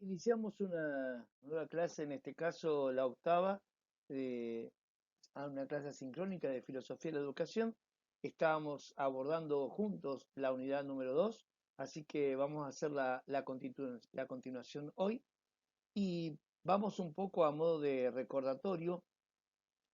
Iniciamos una nueva clase, en este caso la octava, de, una clase sincrónica de Filosofía de la Educación. Estábamos abordando juntos la unidad número 2, así que vamos a hacer la continuación hoy y vamos un poco a modo de recordatorio,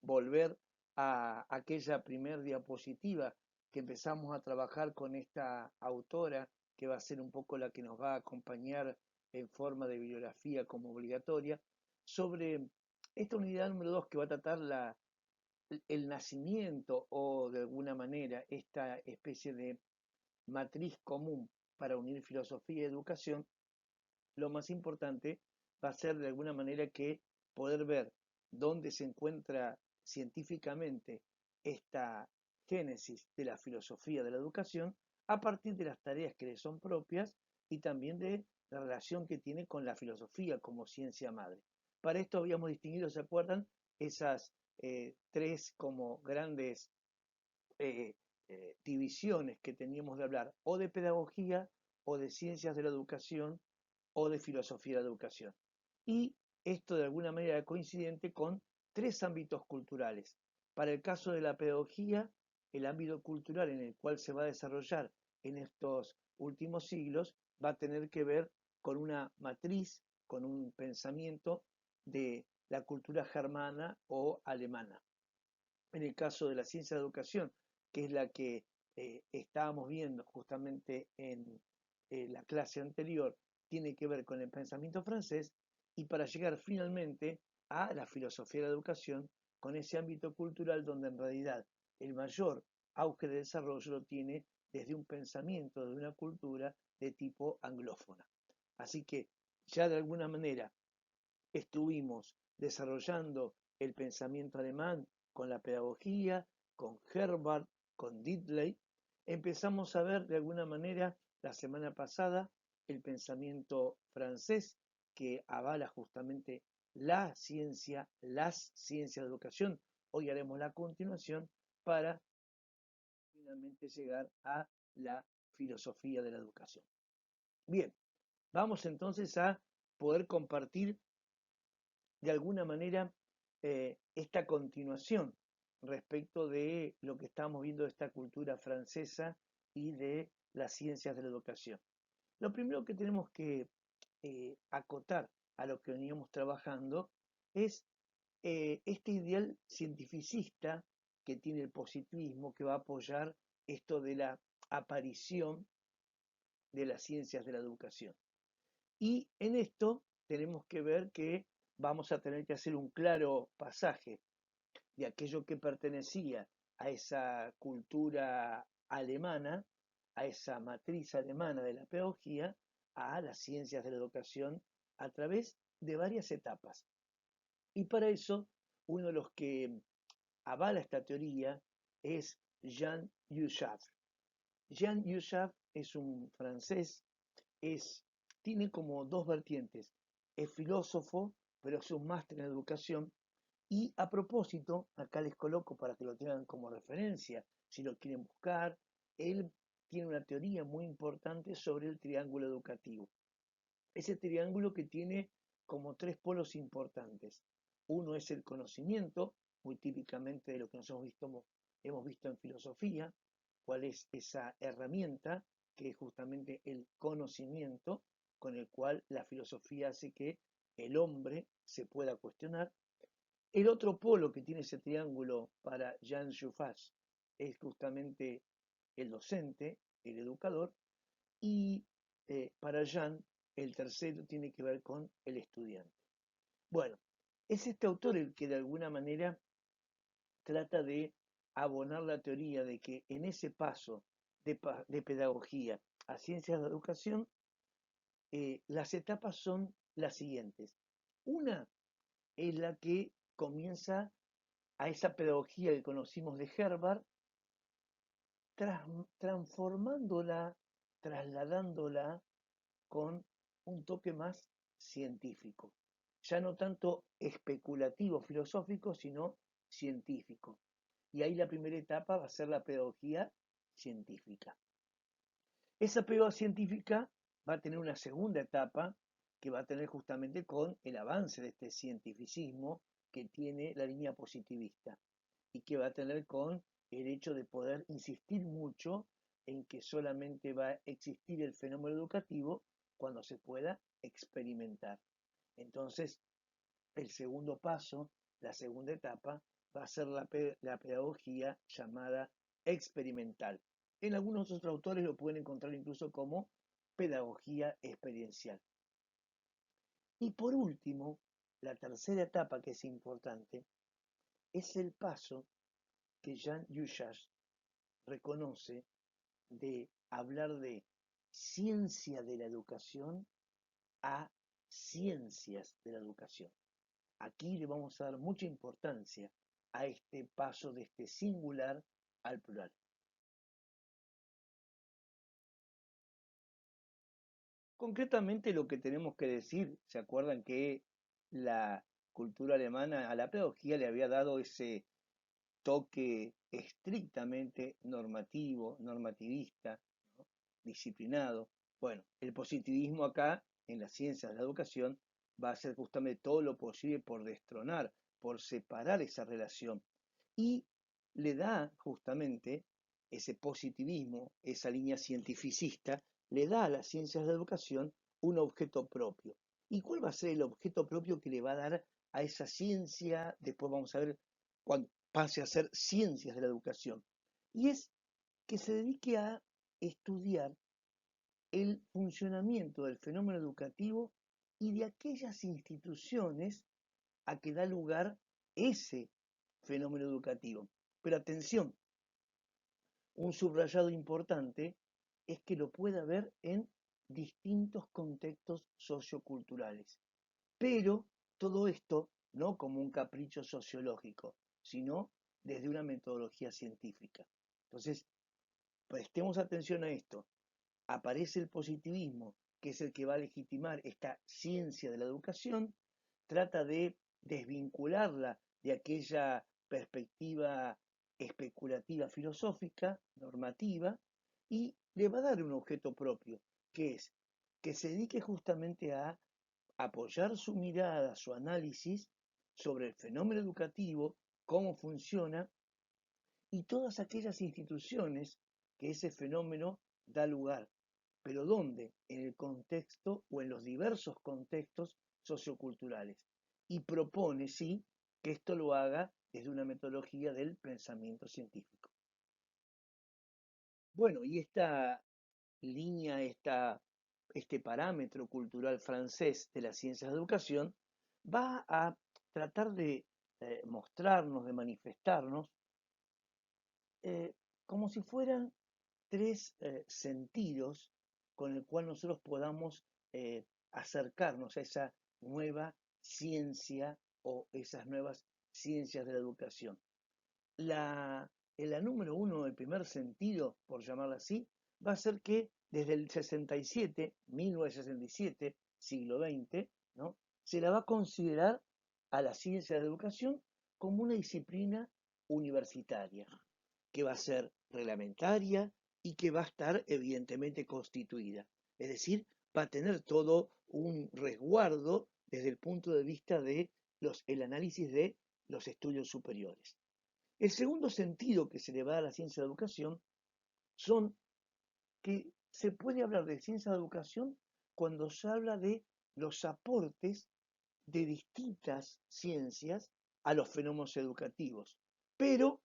volver a aquella primer diapositiva que empezamos a trabajar con esta autora, que va a ser un poco la que nos va a acompañar en forma de bibliografía como obligatoria, sobre esta unidad número 2 que va a tratar el nacimiento o de alguna manera esta especie de matriz común para unir filosofía y educación. Lo más importante va a ser de alguna manera que poder ver dónde se encuentra científicamente esta génesis de la filosofía de la educación a partir de las tareas que le son propias y también de la relación que tiene con la filosofía como ciencia madre. Para esto habíamos distinguido, ¿se acuerdan? Esas tres como grandes eh, divisiones que teníamos de hablar o de pedagogía o de ciencias de la educación o de filosofía de la educación. Y esto de alguna manera coincidente con tres ámbitos culturales. Para el caso de la pedagogía, el ámbito cultural en el cual se va a desarrollar en estos últimos siglos va a tener que ver con una matriz, con un pensamiento de la cultura germana o alemana. En el caso de la ciencia de educación, que es la que estábamos viendo justamente en la clase anterior, tiene que ver con el pensamiento francés, y para llegar finalmente a la filosofía de la educación, con ese ámbito cultural donde en realidad el mayor auge de desarrollo lo tiene desde un pensamiento, de una cultura de tipo anglófona. Así que ya de alguna manera estuvimos desarrollando el pensamiento alemán con la pedagogía, con Herbart, con Diddley. Empezamos a ver de alguna manera la semana pasada el pensamiento francés que avala justamente las ciencias de educación. Hoy haremos la continuación para finalmente llegar a la filosofía de la educación. Bien, vamos entonces a poder compartir de alguna manera esta continuación respecto de lo que estamos viendo de esta cultura francesa y de las ciencias de la educación. Lo primero que tenemos que acotar a lo que veníamos trabajando es este ideal cientificista que tiene el positivismo, que va a apoyar esto de la aparición de las ciencias de la educación. Y en esto tenemos que ver que vamos a tener que hacer un claro pasaje de aquello que pertenecía a esa cultura alemana, a esa matriz alemana de la pedagogía, a las ciencias de la educación a través de varias etapas. Y para eso, uno de los que avala esta teoría es Jean Yushaf. Jean Yushaf es un francés, es, tiene como dos vertientes. Es filósofo, pero es un máster en educación. Y a propósito, acá les coloco para que lo tengan como referencia, si lo quieren buscar, él tiene una teoría muy importante sobre el triángulo educativo. Ese triángulo que tiene como tres polos importantes. Uno es el conocimiento, muy típicamente de lo que hemos visto en filosofía, cuál es esa herramienta que es justamente el conocimiento con el cual la filosofía hace que el hombre se pueda cuestionar. El otro polo que tiene ese triángulo para Jean Jaurès es justamente el docente, el educador, y para Jean el tercero tiene que ver con el estudiante. Bueno, es este autor el que de alguna manera trata de abonar la teoría de que en ese paso de pedagogía a ciencias de educación, las etapas son las siguientes. Una es la que comienza a esa pedagogía que conocimos de Herbart, transformándola, trasladándola con un toque más científico. Ya no tanto especulativo, filosófico, sino científico. Y ahí la primera etapa va a ser la pedagogía científica. Esa pedagogía científica va a tener una segunda etapa, que va a tener justamente con el avance de este cientificismo que tiene la línea positivista y que va a tener con el hecho de poder insistir mucho en que solamente va a existir el fenómeno educativo cuando se pueda experimentar. Entonces, el segundo paso, la segunda etapa, va a ser la pedagogía llamada experimental. En algunos otros autores lo pueden encontrar incluso como pedagogía experiencial. Y por último, la tercera etapa que es importante es el paso que Jean Yushas reconoce de hablar de ciencia de la educación a ciencias de la educación. Aquí le vamos a dar mucha importancia a este paso de este singular al plural. Concretamente lo que tenemos que decir, ¿se acuerdan que la cultura alemana a la pedagogía le había dado ese toque estrictamente normativo, normativista, ¿no? Disciplinado? Bueno, el positivismo acá, en las ciencias de la educación, va a hacer justamente todo lo posible por destronar, por separar esa relación. Y le da justamente ese positivismo, esa línea cientificista, le da a las ciencias de la educación un objeto propio. ¿Y cuál va a ser el objeto propio que le va a dar a esa ciencia? Después vamos a ver cuando pase a ser ciencias de la educación. Y es que se dedique a estudiar el funcionamiento del fenómeno educativo y de aquellas instituciones a que da lugar ese fenómeno educativo. Pero atención, un subrayado importante es que lo pueda ver en distintos contextos socioculturales. Pero todo esto no como un capricho sociológico, sino desde una metodología científica. Entonces, prestemos atención a esto. Aparece el positivismo, que es el que va a legitimar esta ciencia de la educación, trata de desvincularla de aquella perspectiva especulativa filosófica, normativa, y le va a dar un objeto propio, que es que se dedique justamente a apoyar su mirada, su análisis sobre el fenómeno educativo, cómo funciona y todas aquellas instituciones que ese fenómeno da lugar. ¿Pero dónde? En el contexto o en los diversos contextos socioculturales. Y propone, sí, que esto lo haga desde una metodología del pensamiento científico. Bueno, y esta línea, este parámetro cultural francés de las ciencias de educación va a tratar de mostrarnos, de manifestarnos, eh, como si fueran tres sentidos con el cual nosotros podamos acercarnos a esa nueva ciencia o esas nuevas ciencias de la educación. La, la número uno, el primer sentido, por llamarla así, va a ser que desde el 67, 1967, siglo XX, ¿no? Se la va a considerar a la ciencia de la educación como una disciplina universitaria, que va a ser reglamentaria y que va a estar evidentemente constituida. Es decir, va a tener todo un resguardo desde el punto de vista de el análisis de los estudios superiores. El segundo sentido que se le va a dar a la ciencia de la educación son que se puede hablar de ciencia de la educación cuando se habla de los aportes de distintas ciencias a los fenómenos educativos, pero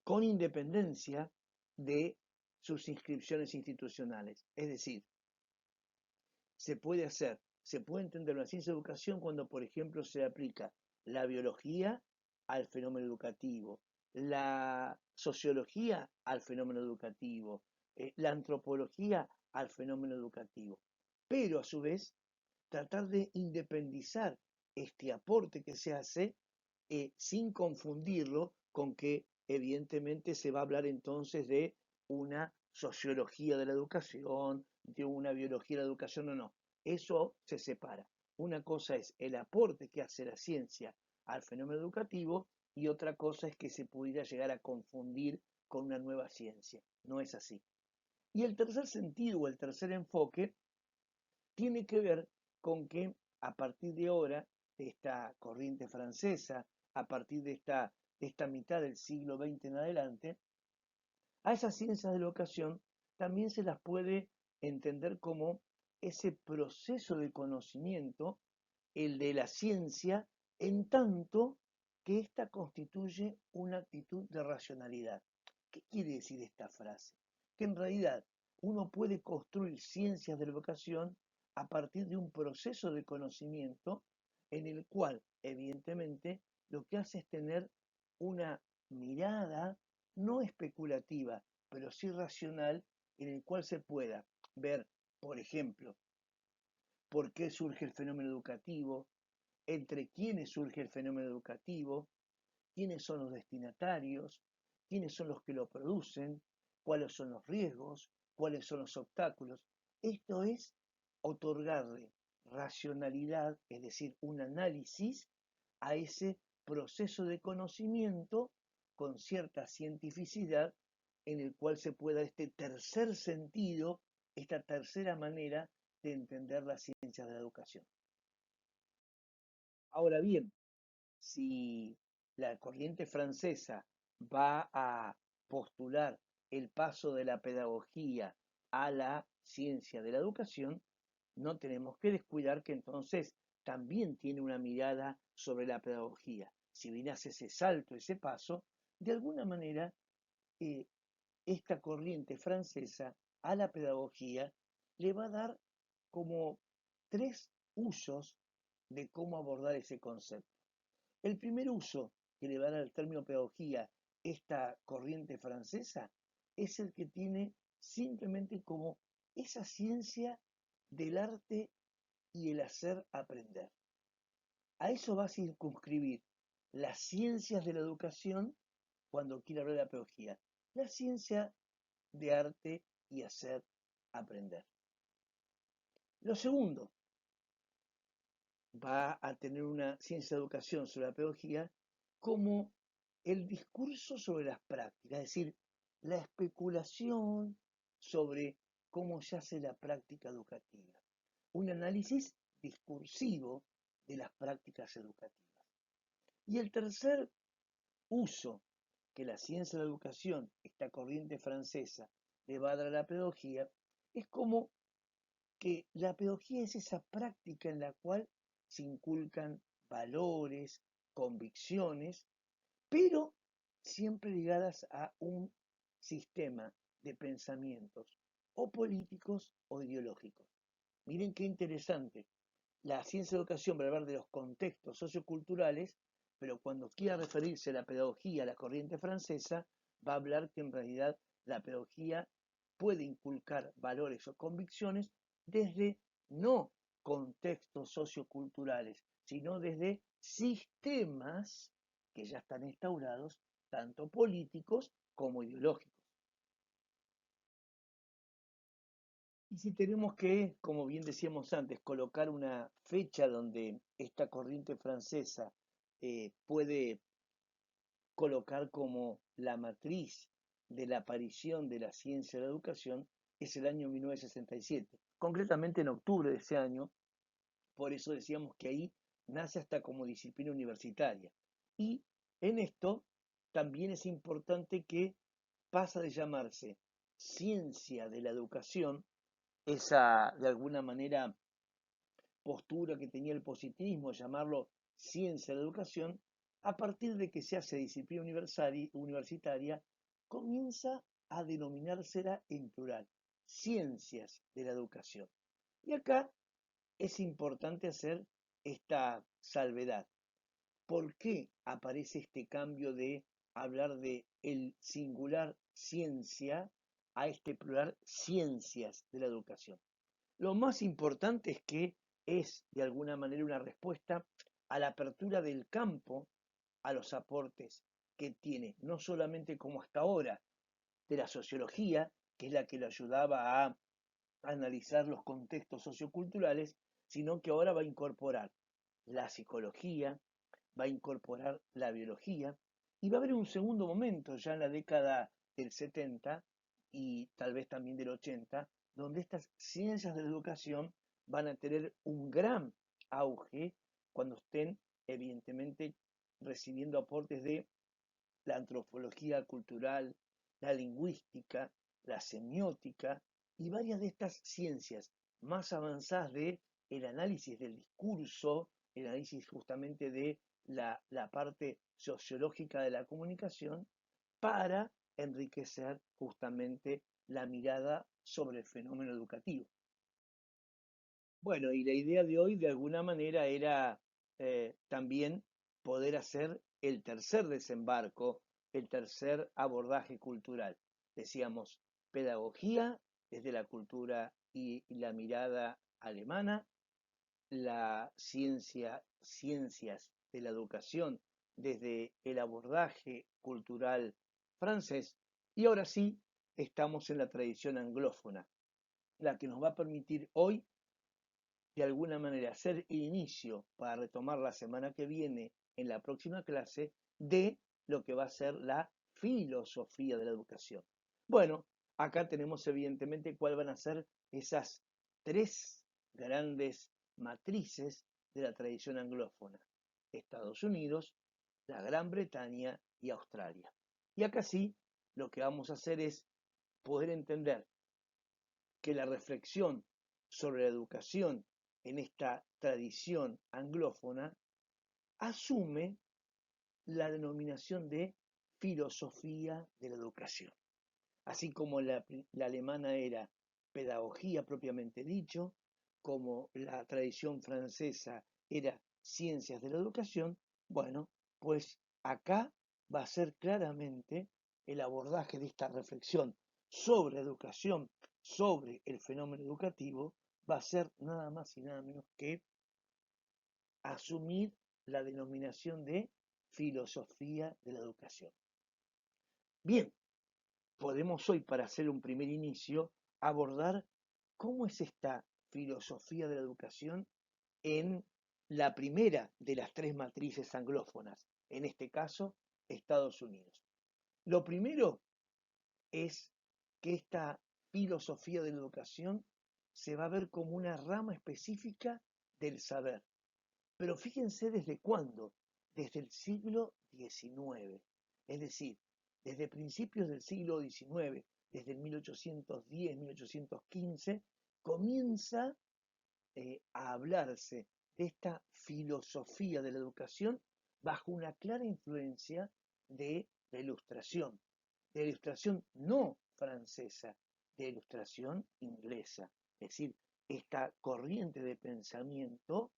con independencia de sus inscripciones institucionales. Es decir, se puede entender una ciencia de educación cuando, por ejemplo, se aplica la biología al fenómeno educativo, la sociología al fenómeno educativo, la antropología al fenómeno educativo. Pero a su vez, tratar de independizar este aporte que se hace sin confundirlo con que evidentemente se va a hablar entonces de una sociología de la educación, de una biología de la educación, no. Eso se separa. Una cosa es el aporte que hace la ciencia al fenómeno educativo y otra cosa es que se pudiera llegar a confundir con una nueva ciencia. No es así. Y el tercer sentido o el tercer enfoque tiene que ver con que a partir de ahora, de esta corriente francesa, a partir de esta mitad del siglo XX en adelante, a esas ciencias de la educación también se las puede entender como ese proceso de conocimiento, el de la ciencia, en tanto que ésta constituye una actitud de racionalidad. ¿Qué quiere decir esta frase? Que en realidad uno puede construir ciencias de la educación a partir de un proceso de conocimiento en el cual, evidentemente, lo que hace es tener una mirada no especulativa, pero sí racional, en el cual se pueda ver, por ejemplo, por qué surge el fenómeno educativo, entre quiénes surge el fenómeno educativo, quiénes son los destinatarios, quiénes son los que lo producen, cuáles son los riesgos, cuáles son los obstáculos. Esto es otorgarle racionalidad, es decir, un análisis a ese proceso de conocimiento con cierta cientificidad en el cual se pueda este tercer sentido, esta tercera manera de entender las ciencias de la educación. Ahora bien, si la corriente francesa va a postular el paso de la pedagogía a la ciencia de la educación, no tenemos que descuidar que entonces también tiene una mirada sobre la pedagogía. Si bien hace ese salto, ese paso, de alguna manera eh, esta corriente francesa a la pedagogía le va a dar como tres usos de cómo abordar ese concepto. El primer uso que le va a dar al término pedagogía esta corriente francesa es el que tiene simplemente como esa ciencia del arte y el hacer aprender. A eso va a circunscribir las ciencias de la educación cuando quiere hablar de la pedagogía. La ciencia de arte y hacer aprender. Lo segundo, va a tener una ciencia de educación sobre la pedagogía como el discurso sobre las prácticas, es decir, la especulación sobre cómo se hace la práctica educativa. Un análisis discursivo de las prácticas educativas. Y el tercer uso que la ciencia de la educación, esta corriente francesa, le va a dar a la pedagogía, es como que la pedagogía es esa práctica en la cual se inculcan valores, convicciones, pero siempre ligadas a un sistema de pensamientos o políticos o ideológicos. Miren qué interesante. La ciencia de educación va a hablar de los contextos socioculturales, pero cuando quiera referirse a la pedagogía, a la corriente francesa, va a hablar que en realidad la pedagogía puede inculcar valores o convicciones desde no contextos socioculturales, sino desde sistemas que ya están instaurados, tanto políticos como ideológicos. Y si tenemos que, como bien decíamos antes, colocar una fecha donde esta corriente francesa puede colocar como la matriz de la aparición de la ciencia de la educación, es el año 1967, concretamente en octubre de ese año. Por eso decíamos que ahí nace hasta como disciplina universitaria. Y en esto también es importante que pasa de llamarse ciencia de la educación, esa de alguna manera postura que tenía el positivismo, llamarlo ciencia de la educación, a partir de que se hace disciplina universitaria, comienza a denominársela en plural, ciencias de la educación. Y acá es importante hacer esta salvedad. ¿Por qué aparece este cambio de hablar de el singular ciencia a este plural ciencias de la educación? Lo más importante es que es de alguna manera una respuesta a la apertura del campo a los aportes que tiene, no solamente como hasta ahora de la sociología, que es la que lo ayudaba a analizar los contextos socioculturales, sino que ahora va a incorporar la psicología, va a incorporar la biología, y va a haber un segundo momento ya en la década del 70 y tal vez también del 80, donde estas ciencias de la educación van a tener un gran auge cuando estén, evidentemente, recibiendo aportes de la antropología cultural, la lingüística, la semiótica y varias de estas ciencias más avanzadas de el análisis del discurso, el análisis justamente de la parte sociológica de la comunicación, para enriquecer justamente la mirada sobre el fenómeno educativo. Bueno, y la idea de hoy de alguna manera era también poder hacer el tercer desembarco, el tercer abordaje cultural. Decíamos, pedagogía desde la cultura y la mirada alemana, la ciencias de la educación desde el abordaje cultural francés, y ahora sí estamos en la tradición anglófona, la que nos va a permitir hoy de alguna manera hacer el inicio para retomar la semana que viene en la próxima clase de lo que va a ser la filosofía de la educación. Bueno, acá tenemos evidentemente cuáles van a ser esas tres grandes matrices de la tradición anglófona: Estados Unidos, la Gran Bretaña y Australia. Y acá sí, lo que vamos a hacer es poder entender que la reflexión sobre la educación en esta tradición anglófona asume la denominación de filosofía de la educación. Así como la alemana era pedagogía propiamente dicho, como la tradición francesa era ciencias de la educación, bueno, pues acá va a ser claramente el abordaje de esta reflexión sobre educación, sobre el fenómeno educativo, va a ser nada más y nada menos que asumir la denominación de filosofía de la educación. Bien, podemos hoy, para hacer un primer inicio, abordar cómo es esta filosofía de la educación en la primera de las tres matrices anglófonas, en este caso, Estados Unidos. Lo primero es que esta filosofía de la educación se va a ver como una rama específica del saber. Pero fíjense desde cuándo, desde el siglo XIX, es decir, desde principios del siglo XIX, desde el 1810, 1815, comienza a hablarse de esta filosofía de la educación bajo una clara influencia de la ilustración no francesa, de ilustración inglesa. Es decir, esta corriente de pensamiento,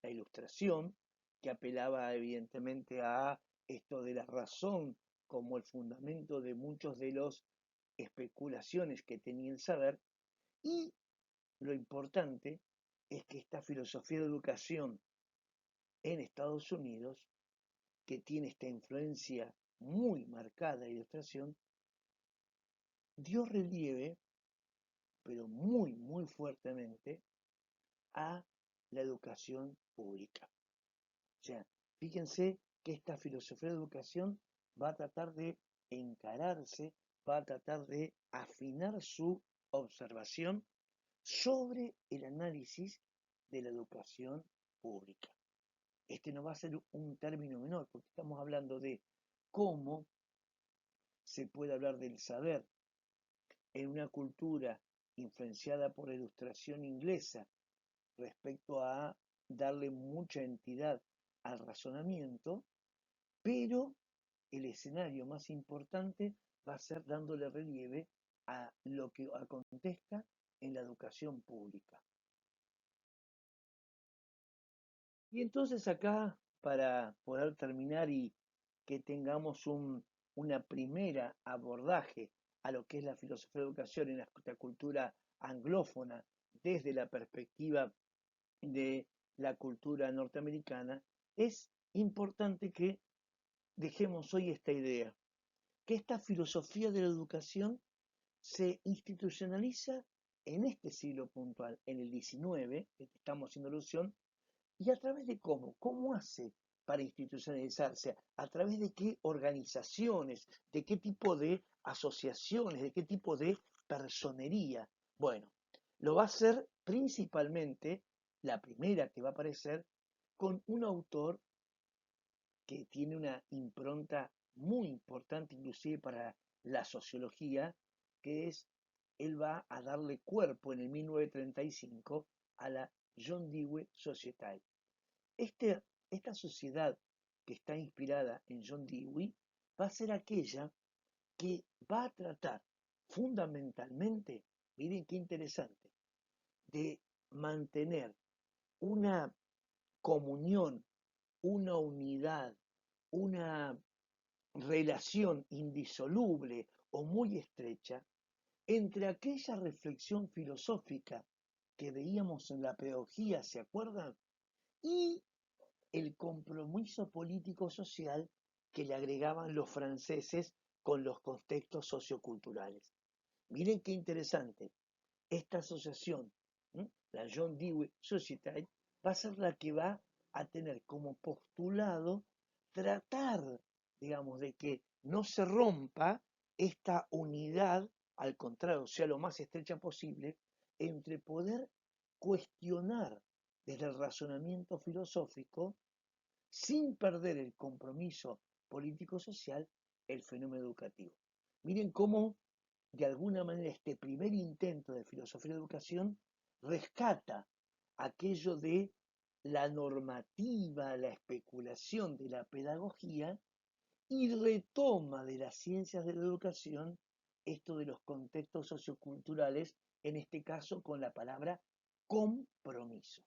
la ilustración, que apelaba evidentemente a esto de la razón como el fundamento de muchos de los especulaciones que tenía el saber, y lo importante es que esta filosofía de educación en Estados Unidos, que tiene esta influencia muy marcada de ilustración, dio relieve, pero muy, muy fuertemente, a la educación pública. O sea, fíjense que esta filosofía de educación va a tratar de encararse, va a tratar de afinar su observación sobre el análisis de la educación pública. Este no va a ser un término menor, porque estamos hablando de cómo se puede hablar del saber en una cultura influenciada por la ilustración inglesa respecto a darle mucha entidad al razonamiento, pero el escenario más importante va a ser dándole relieve a lo que acontezca en la educación pública. Y entonces acá, para poder terminar y que tengamos una primera abordaje a lo que es la filosofía de educación en la cultura anglófona desde la perspectiva de la cultura norteamericana, es importante que dejemos hoy esta idea, que esta filosofía de la educación se institucionaliza en este siglo puntual, en el XIX, que estamos haciendo alusión, y a través de cómo hace para institucionalizarse, a través de qué organizaciones, de qué tipo de asociaciones, de qué tipo de personería. Bueno, lo va a hacer principalmente, la primera que va a aparecer, con un autor que tiene una impronta muy importante inclusive para la sociología, que es, él va a darle cuerpo en el 1935 a la John Dewey Society. Este, esta sociedad que está inspirada en John Dewey va a ser aquella que va a tratar fundamentalmente, miren qué interesante, de mantener una comunión, una unidad, una relación indisoluble o muy estrecha entre aquella reflexión filosófica que veíamos en la pedagogía, ¿se acuerdan? Y el compromiso político-social que le agregaban los franceses con los contextos socioculturales. Miren qué interesante. Esta asociación, la John Dewey Society, va a ser la que va a tener como postulado tratar, digamos, de que no se rompa esta unidad, al contrario, sea lo más estrecha posible, entre poder cuestionar desde el razonamiento filosófico, sin perder el compromiso político-social, el fenómeno educativo. Miren cómo de alguna manera este primer intento de filosofía de educación rescata aquello de la normativa, la especulación de la pedagogía y retoma de las ciencias de la educación esto de los contextos socioculturales, en este caso con la palabra compromiso.